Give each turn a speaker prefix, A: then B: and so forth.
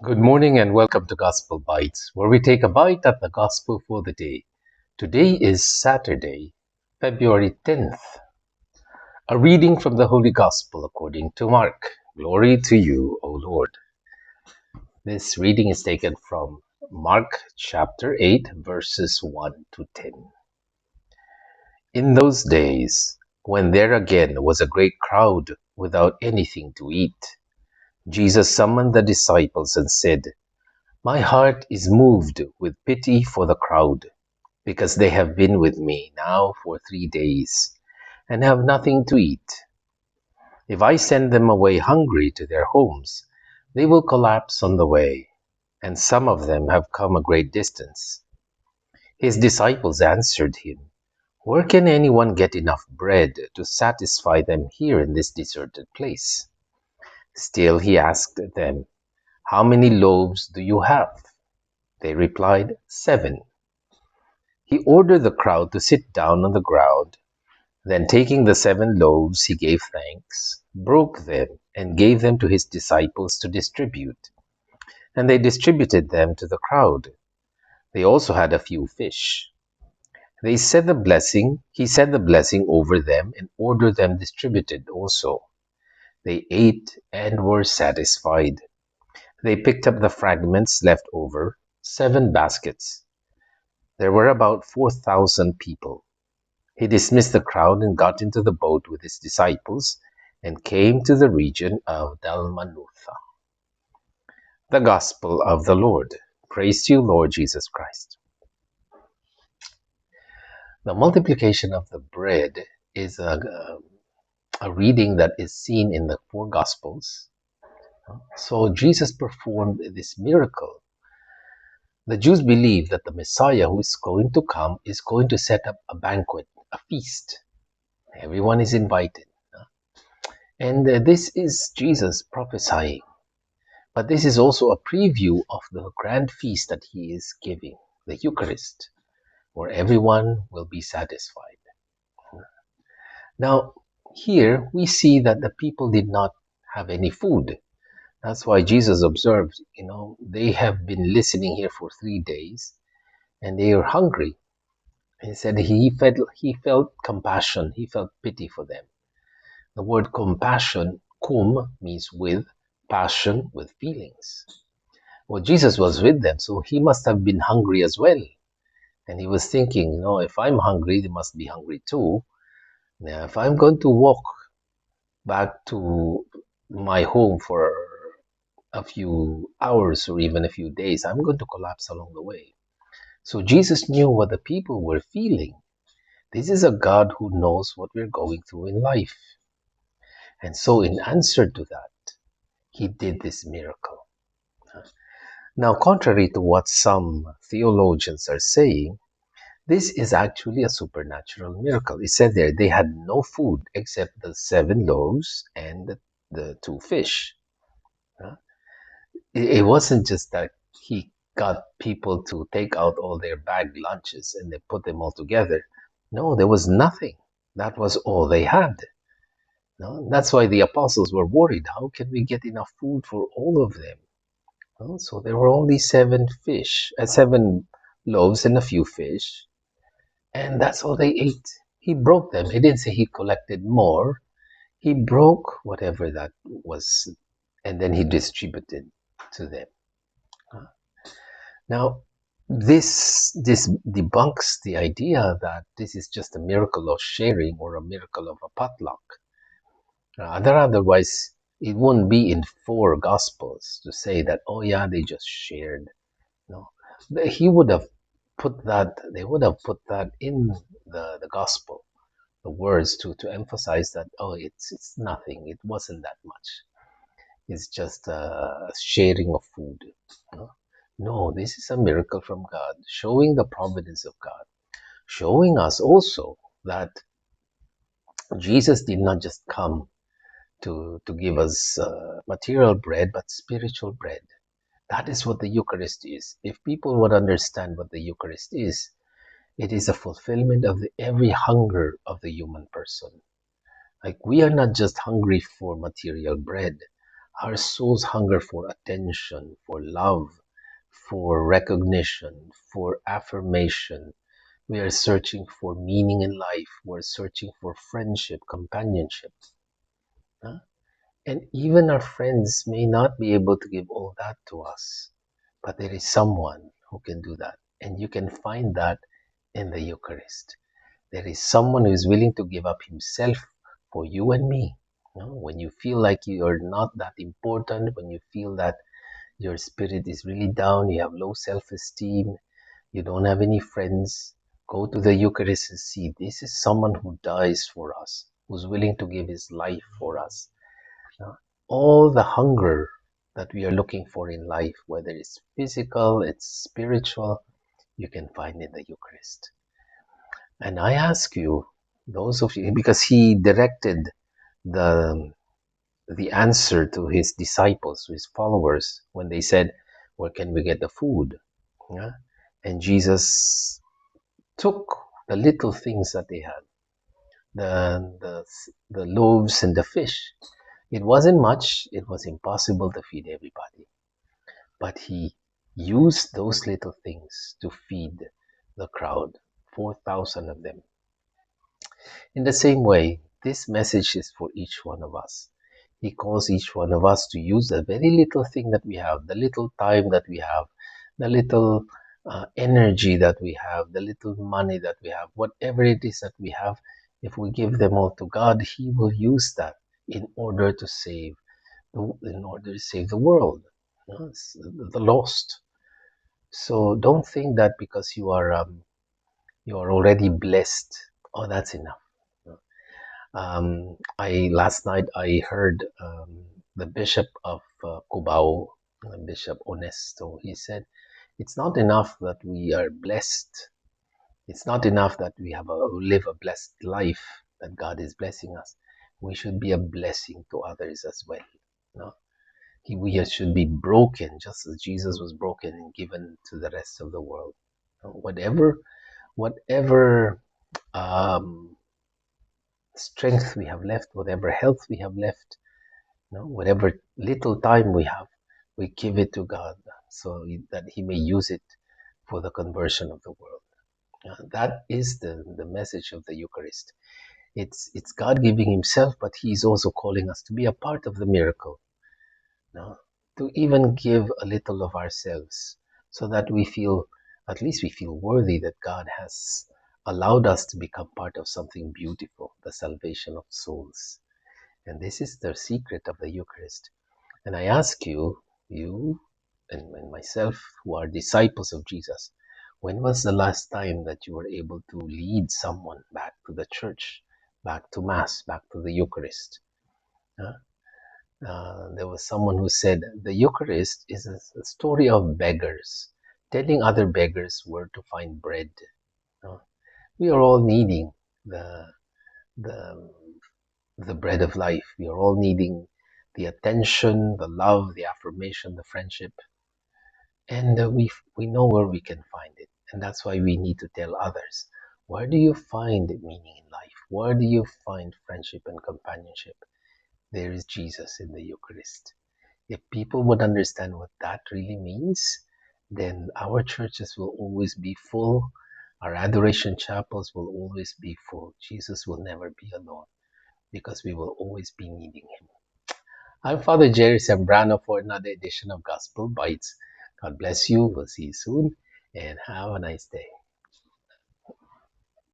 A: Good morning and welcome to Gospel Bytes, where we take a bite at the Gospel for the day. Today is Saturday, February 10th. A reading from the Holy Gospel according to Mark. Glory to you, O Lord. This reading is taken from Mark chapter 8, verses 1 to 10. In those days, when there again was a great crowd without anything to eat, Jesus summoned the disciples and said, My heart is moved with pity for the crowd, because they have been with me now for 3 days, and have nothing to eat. If I send them away hungry to their homes, they will collapse on the way, and some of them have come a great distance. His disciples answered him, Where can anyone get enough bread to satisfy them here in this deserted place? Still he asked them, How many loaves do you have? They replied, 7. He ordered the crowd to sit down on the ground. Then taking the 7 loaves, he gave thanks, broke them, and gave them to his disciples to distribute. And they distributed them to the crowd. They also had a few fish. He said the blessing over them and ordered them distributed also. They ate and were satisfied. They picked up the fragments left over, 7 baskets. There were about 4,000 people. He dismissed the crowd and got into the boat with his disciples and came to the region of Dalmanutha. The Gospel of the Lord. Praise to you, Lord Jesus Christ. The multiplication of the bread is a reading that is seen in the 4 Gospels. So Jesus performed this miracle. The Jews believe that the Messiah who is going to come is going to set up a banquet, a feast. Everyone is invited. And this is Jesus prophesying. But this is also a preview of the grand feast that he is giving, the Eucharist, where everyone will be satisfied. Now, here we see that the people did not have any food. That's why Jesus observed, they have been listening here for 3 days and they are hungry. He said he felt compassion, he felt pity for them. The word compassion, cum, means with, passion, with feelings. Well, Jesus was with them, so he must have been hungry as well. And he was thinking, if I'm hungry, they must be hungry too. Now, if I'm going to walk back to my home for a few hours or even a few days, I'm going to collapse along the way. So Jesus knew what the people were feeling. This is a God who knows what we're going through in life. And so in answer to that, he did this miracle. Now, contrary to what some theologians are saying, this is actually a supernatural miracle. It said there they had no food except the 7 loaves and the 2 fish. It wasn't just that he got people to take out all their bag lunches and they put them all together. No, there was nothing. That was all they had. No, that's why the apostles were worried. How can we get enough food for all of them? So there were only 7 loaves and a few fish, and that's all they ate. He broke them. He didn't say he collected more. He broke whatever that was, and then he distributed to them. Now, this debunks the idea that this is just a miracle of sharing or a miracle of a potluck. Otherwise, it wouldn't be in 4 Gospels to say that, oh yeah, they just shared. No, he would have put that. They would have put that in the Gospel, the words to emphasize that. Oh, it's nothing. It wasn't that much. It's just a sharing of food. No, this is a miracle from God, showing the providence of God, showing us also that Jesus did not just come to give us material bread, but spiritual bread. That is what the Eucharist is. If people would understand what the Eucharist is, it is a fulfillment of every hunger of the human person. Like, we are not just hungry for material bread. Our souls hunger for attention, for love, for recognition, for affirmation. We are searching for meaning in life. We're searching for friendship, companionship. Huh? And even our friends may not be able to give all that to us, but there is someone who can do that. And you can find that in the Eucharist. There is someone who is willing to give up himself for you and me. When you feel like you are not that important, when you feel that your spirit is really down, you have low self-esteem, you don't have any friends, go to the Eucharist and see this is someone who dies for us, who's willing to give his life for us. All the hunger that we are looking for in life, whether it's physical, it's spiritual, you can find in the Eucharist. And I ask you, those of you, because he directed the the answer to his disciples, to his followers, when they said, "Where can we get the food?" Yeah? And Jesus took the little things that they had, the loaves and the fish. It wasn't much. It was impossible to feed everybody, but he used those little things to feed the crowd, 4,000 of them. In the same way, this message is for each one of us. He calls each one of us to use the very little thing that we have, the little time that we have, the little energy that we have, the little money that we have, whatever it is that we have. If we give them all to God, He will use that in order to save the world, the lost. So don't think that because you are already blessed, oh, that's enough. I last night I heard the Bishop of Cubao, Bishop Honesto. He said, "It's not enough that we are blessed. It's not enough that we live a blessed life, that God is blessing us. We should be a blessing to others as well. No? We should be broken just as Jesus was broken and given to the rest of the world. Whatever um, strength we have left, whatever health we have left, whatever little time we have, we give it to God so that He may use it for the conversion of the world. That is the message of the Eucharist. It's God giving Himself, but He is also calling us to be a part of the miracle, to even give a little of ourselves so that at least we feel worthy that God has allowed us to become part of something beautiful, the salvation of souls. And this is the secret of the Eucharist. And I ask you, you and myself, who are disciples of Jesus, when was the last time that you were able to lead someone back to the church, back to Mass, back to the Eucharist? Huh? There was someone who said the Eucharist is a story of beggars, telling other beggars where to find bread. Uh, we are all needing the, the, the bread of life. We are all needing the attention, the love, the affirmation, the friendship. And we know where we can find it. And that's why we need to tell others. Where do you find meaning in life? Where do you find friendship and companionship? There is Jesus in the Eucharist. If people would understand what that really means, then our churches will always be full. Our adoration chapels will always be full. Jesus will never be alone because we will always be needing Him. I'm Father Jerry Sembrano for another edition of Gospel Bites. God bless you. We'll see you soon and have a nice day.